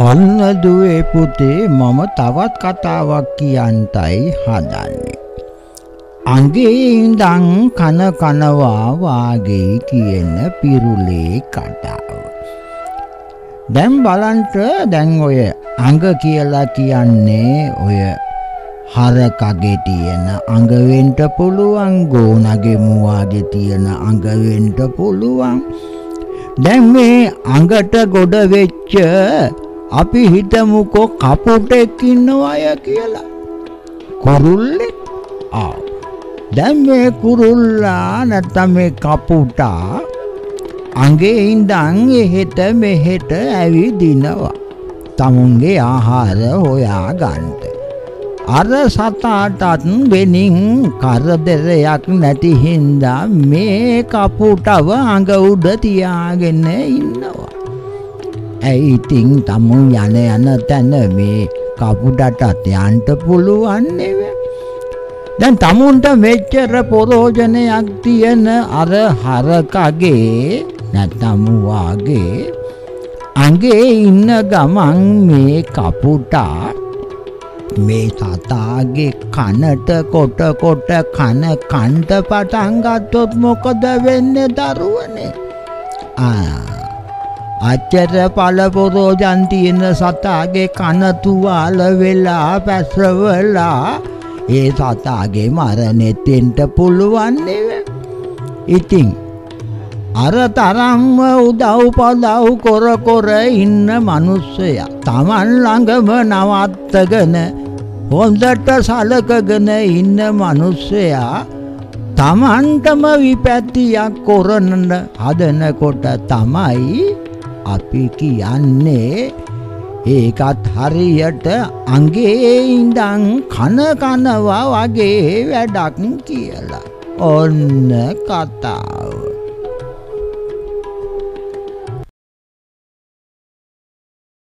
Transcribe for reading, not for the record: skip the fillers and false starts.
ඔන්න දුවේ පුතේ මම තවත් කතාවක් කියන්ටයි හදන්නේ. අඟේ ඉඳන් කන කනවා වාගේ කියන පිරුලේ කතාව. දැන් බලන්ට දැන් ඔය අඟ කියලා කියන්නේ ඔය හරකගේ තියෙන අඟ වෙන්න පුළුවන්, ගෝනගේ මුවාගේ තියෙන අඟ වෙන්න පුළුවන්. දැන් මේ අඟට ගොඩ වෙච්ච අපි හිතමුකෝ කපුටෙක් ඉන්නවය කියලා. කුරුල්ලෙක්. දැන් මේ කුරුල්ලා නැත්නම් මේ කපුටා අඟේ ඉඳන් එහෙට මෙහෙට ඇවිදිනවා. තමුන්ගේ ආහාර හොයා ගන්නට. අර සතාටත් වෙනින් කරදරයක් නැති හින්දා මේ කපුටව අඟ උඩ තියාගෙන ඉන්නවා. ඇයි ඉතින් තමුන් යන තැන මේ කපුටටත් යන්න පුළුවන් නෙවෙයි. දැන් තමුන්ට මෙච්චර ප්‍රයෝජනයක් තියෙන අර හරකගේ නැත්නම් වාගේ අඟේ ඉන්න ගමන් මේ කපුටා මේ සතාගේ කනට කොට කන්ට පටන් ගත්තොත් මොකද වෙන්නේ දරුවනේ? අච්චර පළපොරෝජන් තියෙන සතාගේ කන තුවාල වෙලා පැසවලා ඒ සතාගේ මරණෙත් වෙන්න පුළුවන් නෙවෙයි. ඉතින් අර තරම්ම උදව් පදව් කර ඉන්න මිනිස්සයා Taman ළඟම නවත්තගෙන හොඳට සලකගෙන ඉන්න මිනිස්සයා Tamanටම විපැතියක් කරන හදනකොට තමයි අපි කියන්නේ ඒකත් හරියට අඟේ ඉඳන් කනවා වගේ වැඩක් කියලා. ඔන්න කතාව.